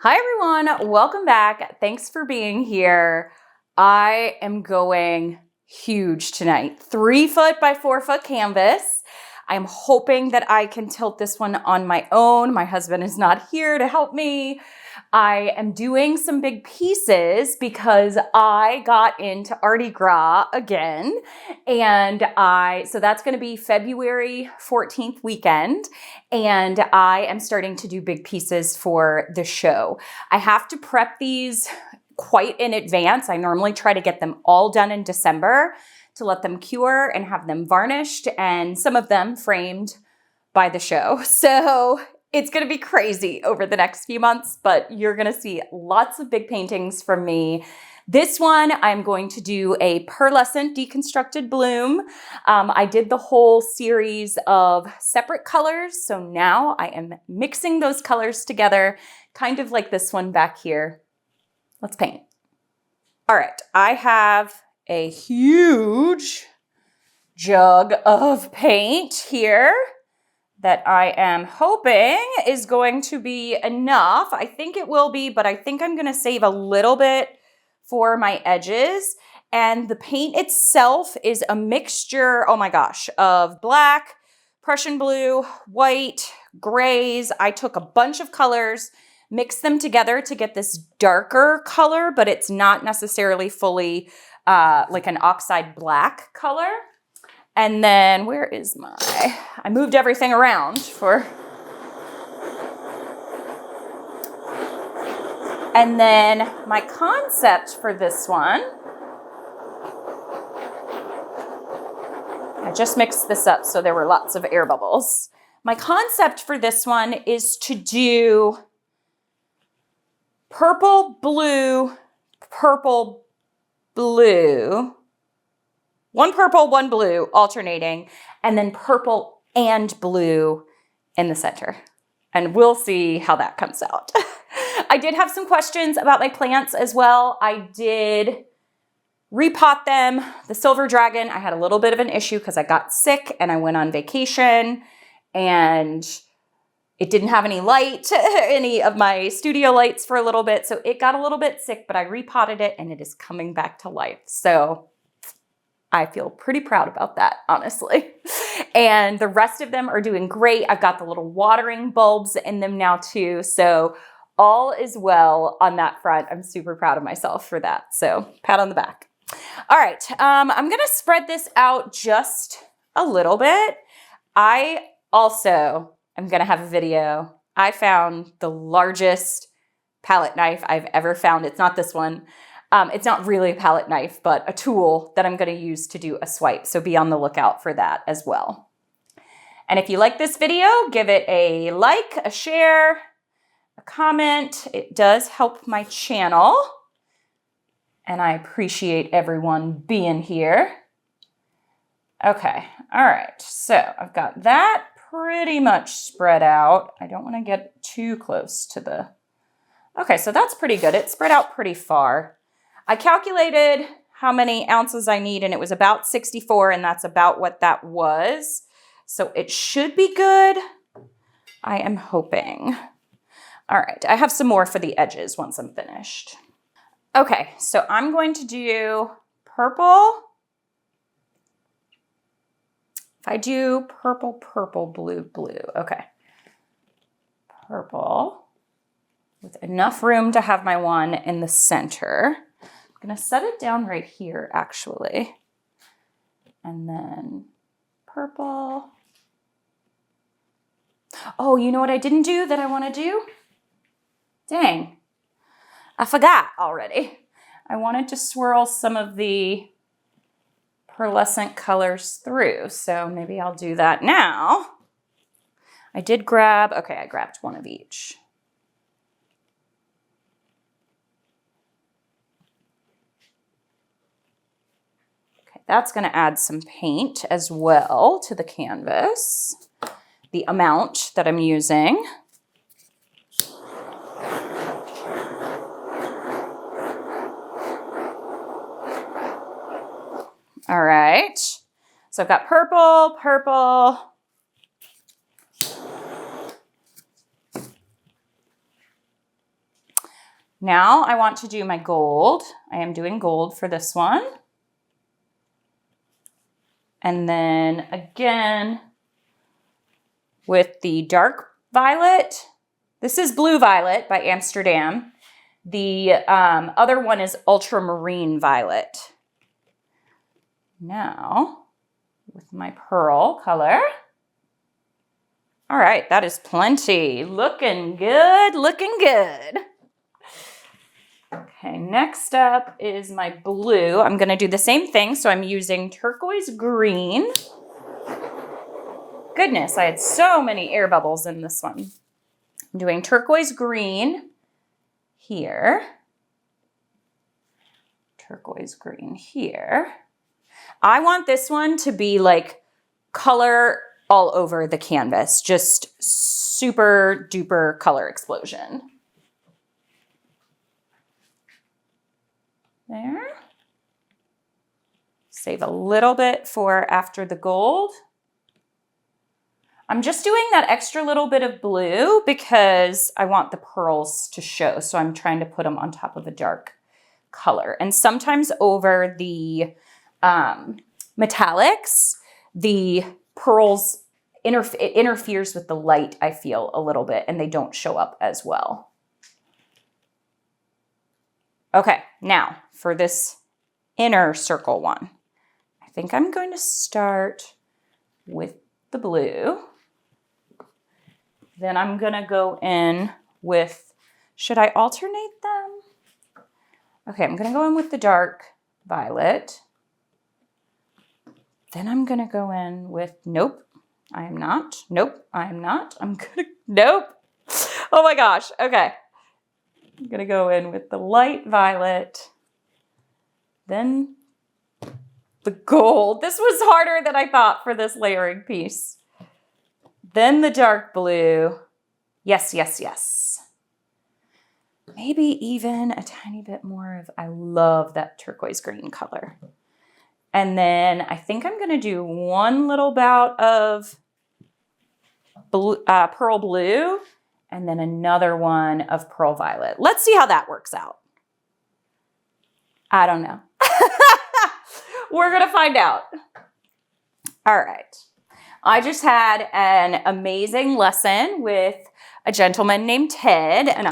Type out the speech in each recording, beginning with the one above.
Hi everyone, welcome back. Thanks for being here. I am going huge tonight. 3 foot by 4 foot canvas. I'm hoping that I can tilt this one on my own. My husband is not here to help me. I am doing some big pieces because I got into Artigras again. So that's going to be February 14th weekend. And I am starting to do big pieces for the show. I have to prep these quite in advance. I normally try to get them all done in December to let them cure and have them varnished and some of them framed by the show. So it's going to be crazy over the next few months, but you're going to see lots of big paintings from me. This one, I'm going to do a pearlescent deconstructed bloom. I did the whole series of separate colors, so now I am mixing those colors together, kind of like this one back here. Let's paint. All right, I have a huge jug of paint here that I am hoping is going to be enough. I think it will be, but I think I'm going to save a little bit for my edges. And the paint itself is a mixture, oh my gosh, of black, Prussian blue, white, grays. I took a bunch of colors, mixed them together to get this darker color, but it's not necessarily fully like an oxide black color. And then where is I moved everything around and then my concept for this one, I just mixed this up so there were lots of air bubbles. My concept for this one is to do purple, blue, purple, blue, one purple, one blue, alternating, and then purple and blue in the center. And we'll see how that comes out. I did have some questions about my plants as well. I did repot them. The silver dragon, I had a little bit of an issue because I got sick and I went on vacation and it didn't have any light, any of my studio lights for a little bit. So it got a little bit sick, but I repotted it and it is coming back to life. So I feel pretty proud about that, honestly. And the rest of them are doing great. I've got the little watering bulbs in them now too. So all is well on that front. I'm super proud of myself for that. So pat on the back. All right, I'm gonna spread this out just a little bit. I also am gonna have a video. I found the largest palette knife I've ever found. It's not this one. It's not really a palette knife, but a tool that I'm going to use to do a swipe. So be on the lookout for that as well. And if you like this video, give it a like, a share, a comment. It does help my channel. And I appreciate everyone being here. Okay. All right. So I've got that pretty much spread out. I don't want to get too close to the... Okay, so that's pretty good. It spread out pretty far. I calculated how many ounces I need, and it was about 64, and that's about what that was. So it should be good. I am hoping. All right, I have some more for the edges once I'm finished. Okay, so I'm going to do purple. If I do purple, purple, blue, blue. Okay. Purple with enough room to have my one in the center. I'm going to set it down right here, actually. And then purple. Oh, you know what I didn't do that I want to do? Dang. I forgot already. I wanted to swirl some of the pearlescent colors through. So maybe I'll do that now. I did grab, okay, I grabbed one of each. That's going to add some paint as well to the canvas, the amount that I'm using. All right, so I've got purple, purple, Now I want to do my gold. I am doing gold for this one. And then again, with the dark violet, this is Blue Violet by Amsterdam. The other one is Ultramarine Violet. Now, with my pearl color. All right, that is plenty. Looking good, looking good. Okay, next up is my blue. I'm gonna do the same thing, so I'm using turquoise green. Goodness, I had so many air bubbles in this one. I'm doing turquoise green here. Turquoise green here. I want this one to be like color all over the canvas, just super duper color explosion. There. Save a little bit for after the gold. I'm just doing that extra little bit of blue because I want the pearls to show. So I'm trying to put them on top of a dark color. And sometimes over the metallics, the pearls, it interferes with the light, I feel, a little bit, and they don't show up as well. Okay, now for this inner circle one, I think I'm going to start with the blue. Then I'm gonna go in with, should I alternate them? Okay, I'm gonna go in with the dark violet. Then I'm gonna go in with, nope, I am not. Nope, I am not. Nope. Oh my gosh, okay. I'm gonna go in with the light violet, then the gold. This was harder than I thought for this layering piece. Then the dark blue. Yes, yes, yes. Maybe even a tiny bit more of, I love that turquoise green color. And then I think I'm gonna do one little bout of blue, pearl blue, and then another one of pearl violet. Let's see how that works out. I don't know. We're gonna find out. All right. I just had an amazing lesson with a gentleman named Ted, and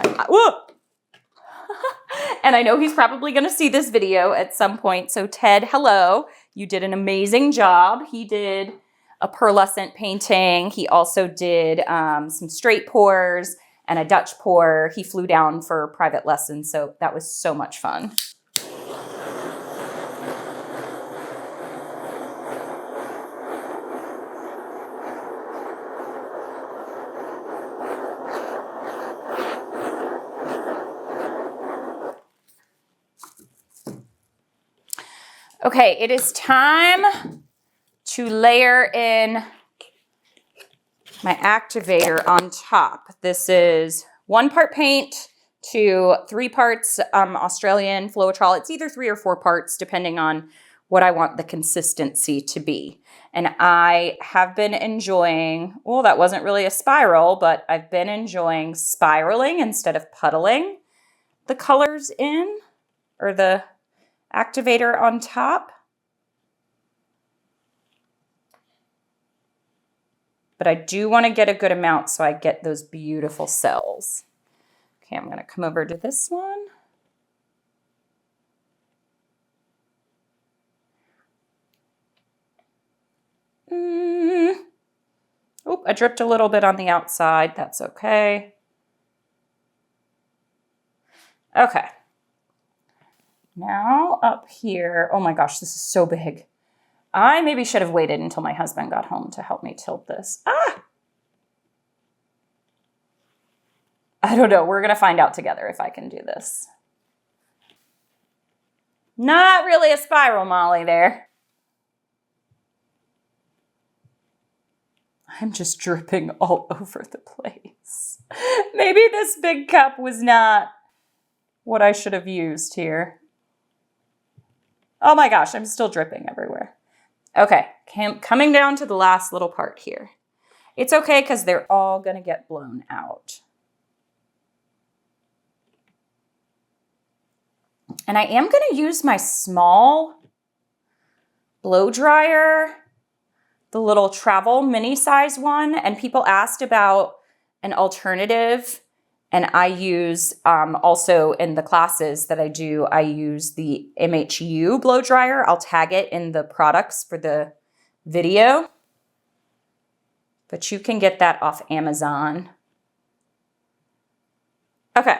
and I know he's probably gonna see this video at some point. So Ted, hello. You did an amazing job. He did a pearlescent painting. He also did some straight pours and a Dutch pour. He flew down for private lessons, so that was so much fun. Okay, it is time to layer in my activator on top. This is 1 part paint to 3 parts Australian Floetrol. It's either 3 or 4 parts depending on what I want the consistency to be. And I have been enjoying, well, that wasn't really a spiral, but I've been enjoying spiraling instead of puddling the colors in, or the activator on top. But I do want to get a good amount so I get those beautiful cells. Okay, I'm going to come over to this one. Oh, I dripped a little bit on the outside. That's okay. Okay. Now up here, oh my gosh, this is so big. I maybe should have waited until my husband got home to help me tilt this. I don't know. We're going to find out together if I can do this. Not really a spiral, Molly, there. I'm just dripping all over the place. Maybe this big cup was not what I should have used here. Oh my gosh, I'm still dripping everywhere. Okay, coming down to the last little part here. It's okay because they're all going to get blown out. And I am going to use my small blow dryer, the little travel mini size one. And people asked about an alternative. And I use, also in the classes that I do, I use the MHU blow dryer. I'll tag it in the products for the video. But you can get that off Amazon. Okay.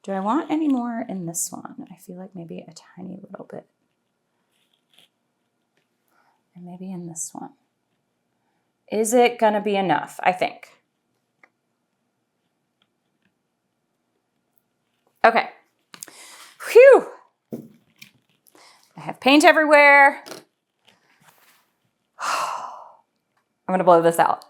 Do I want any more in this one? I feel like maybe a tiny little bit. And maybe in this one. Is it gonna be enough? I think. Okay. Whew. I have paint everywhere. I'm gonna blow this out.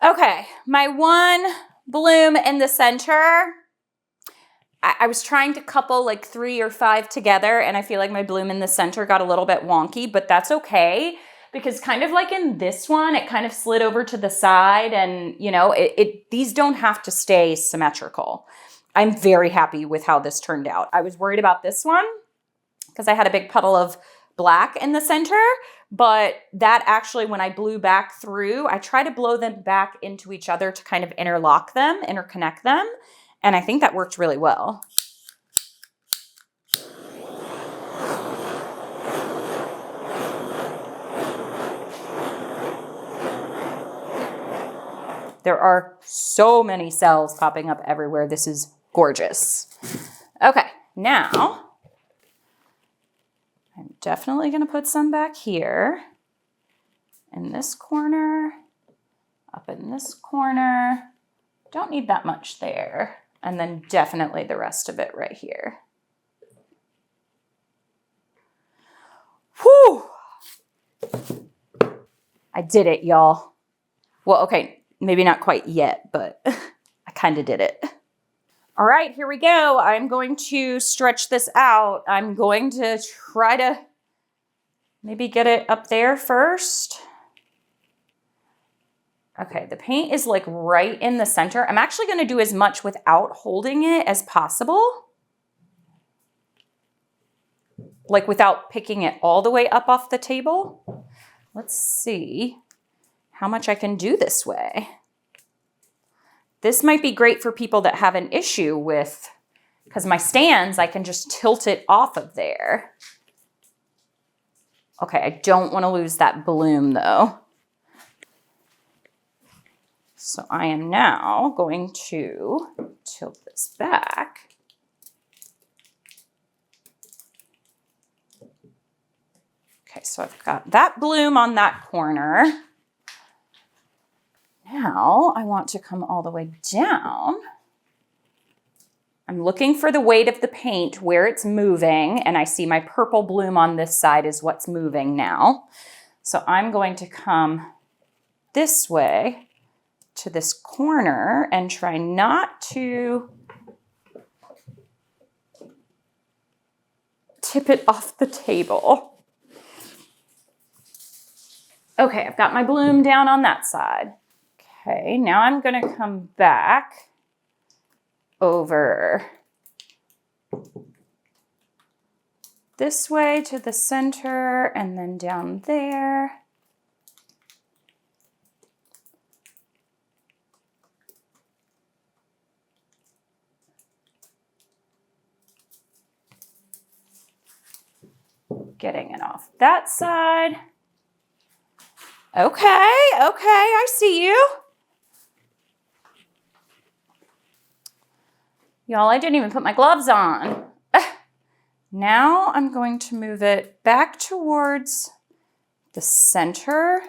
Okay, my one bloom in the center, I was trying to couple like 3 or 5 together, and I feel like my bloom in the center got a little bit wonky, but that's okay, because kind of like in this one, it kind of slid over to the side, and you know, these don't have to stay symmetrical. I'm very happy with how this turned out. I was worried about this one because I had a big puddle of black in the center, but that actually, when I blew back through, I try to blow them back into each other to kind of interlock them, interconnect them. And I think that worked really well. There are so many cells popping up everywhere. This is gorgeous. Okay, now I'm definitely going to put some back here, in this corner, up in this corner. Don't need that much there. And then definitely the rest of it right here. Whew! I did it, y'all. Well, okay, maybe not quite yet, but I kind of did it. All right, here we go. I'm going to stretch this out. I'm going to try to maybe get it up there first. Okay, the paint is like right in the center. I'm actually going to do as much without holding it as possible. Like without picking it all the way up off the table. Let's see how much I can do this way. This might be great for people that have an issue with, because my stands, I can just tilt it off of there. Okay, I don't want to lose that bloom though. So I am now going to tilt this back. Okay, so I've got that bloom on that corner. Now I want to come all the way down. I'm looking for the weight of the paint where it's moving, and I see my purple bloom on this side is what's moving now. So I'm going to come this way to this corner and try not to tip it off the table. Okay, I've got my bloom down on that side. Okay, now I'm going to come back over this way to the center and then down there. Getting it off that side. Okay, I see you. Y'all, I didn't even put my gloves on. Now I'm going to move it back towards the center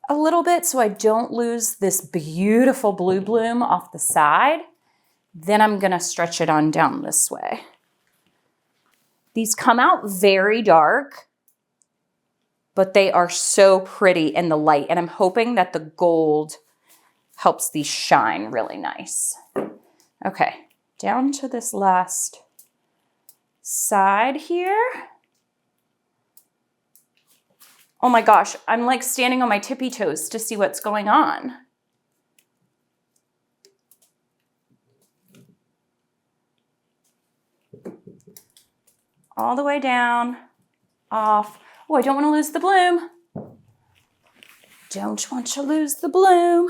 a little bit so I don't lose this beautiful blue bloom off the side. Then I'm gonna stretch it on down this way. These come out very dark, but they are so pretty in the light, and I'm hoping that the gold helps these shine really nice. Okay, down to this last side here. Oh my gosh, I'm like standing on my tippy toes to see what's going on. All the way down, off. Oh, I don't want to lose the bloom. Don't want to lose the bloom.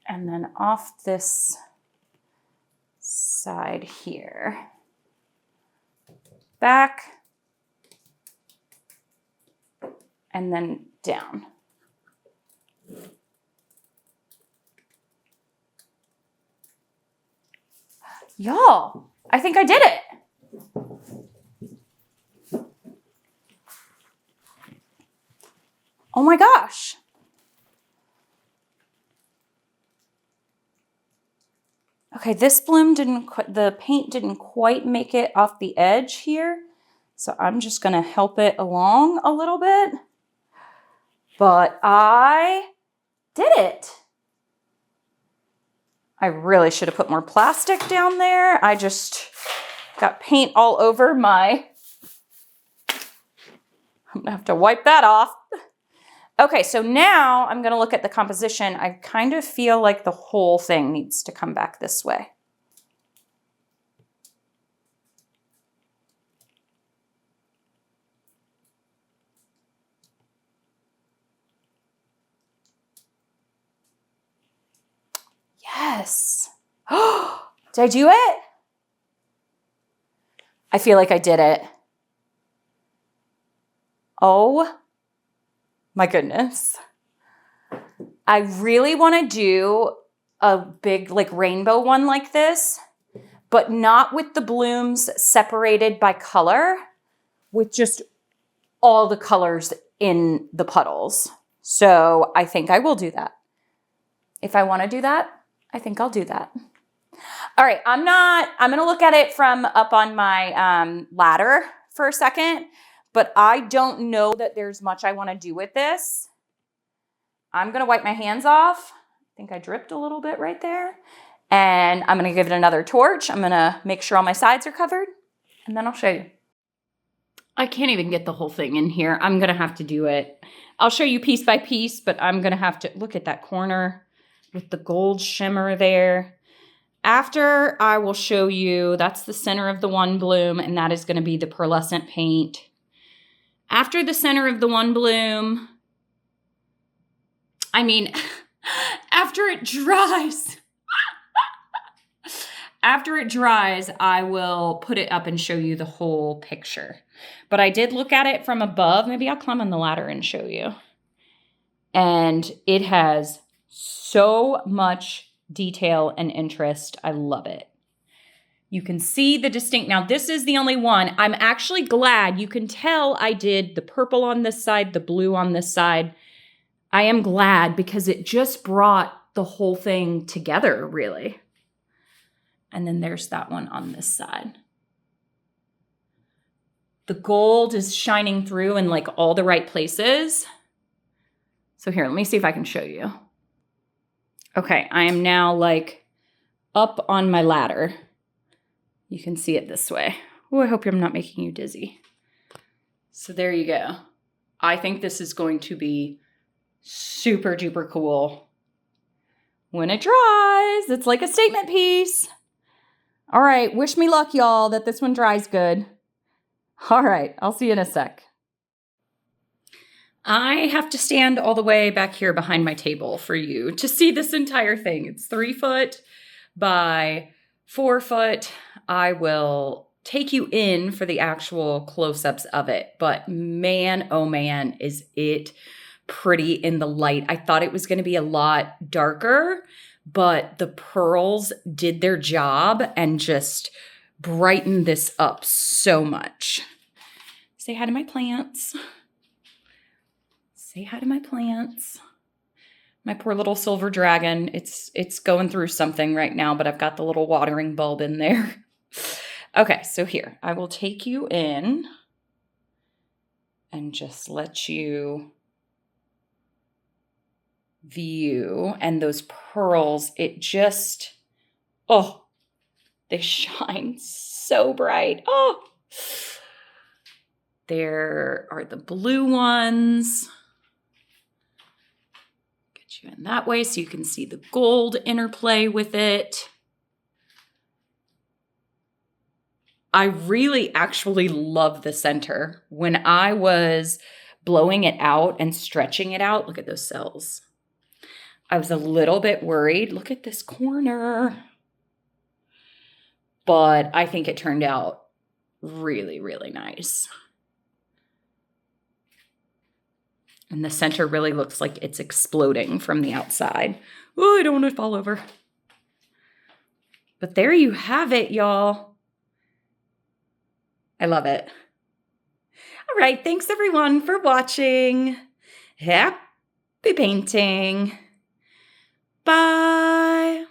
And then off this side here. Back. And then down. Y'all, I think I did it. Oh my gosh. Okay, this bloom the paint didn't quite make it off the edge here. So I'm just gonna help it along a little bit. But I did it. I really should have put more plastic down there. I just got paint all over my, I'm gonna have to wipe that off. Okay, so now I'm gonna look at the composition. I kind of feel like the whole thing needs to come back this way. Yes. Did I do it? I feel like I did it. Oh my goodness. I really want to do a big like rainbow one like this, but not with the blooms separated by color, with just all the colors in the puddles. So I think I will do that. If I want to do that, I think I'll do that. All right, I'm gonna look at it from up on my ladder for a second, but I don't know that there's much I wanna do with this. I'm gonna wipe my hands off. I think I dripped a little bit right there. And I'm gonna give it another torch. I'm gonna make sure all my sides are covered, and then I'll show you. I can't even get the whole thing in here. I'm gonna have to do it. I'll show you piece by piece, but I'm gonna have to look at that corner with the gold shimmer there. After I will show you, that's the center of the one bloom, and that is gonna be the pearlescent paint. After the center of the one bloom, I mean, after it dries, I will put it up and show you the whole picture. But I did look at it from above. Maybe I'll climb on the ladder and show you. And it has so much detail and interest. I love it. You can see the distinct. Now, this is the only one. I'm actually glad. You can tell I did the purple on this side, the blue on this side. I am glad because it just brought the whole thing together, really. And then there's that one on this side. The gold is shining through in like all the right places. So here, let me see if I can show you. Okay, I am now like up on my ladder. You can see it this way. Oh, I hope I'm not making you dizzy. So there you go. I think this is going to be super duper cool when it dries. It's like a statement piece. All right, wish me luck, y'all, that this one dries good. All right, I'll see you in a sec. I have to stand all the way back here behind my table for you to see this entire thing. It's 3 foot by 4 foot. I will take you in for the actual close-ups of it, but man, oh man, is it pretty in the light. I thought it was going to be a lot darker, but the pearls did their job and just brightened this up so much. Say hi to my plants. Say hi to my plants. My poor little silver dragon. It's going through something right now, but I've got the little watering bulb in there. Okay, so here, I will take you in and just let you view. And those pearls, it just, oh, they shine so bright. Oh, there are the blue ones. Get you in that way so you can see the gold interplay with it. I really actually love the center. When I was blowing it out and stretching it out, look at those cells. I was a little bit worried. Look at this corner. But I think it turned out really, really nice. And the center really looks like it's exploding from the outside. Oh, I don't want to fall over. But there you have it, y'all. I love it. All right, thanks everyone for watching. Happy painting. Bye.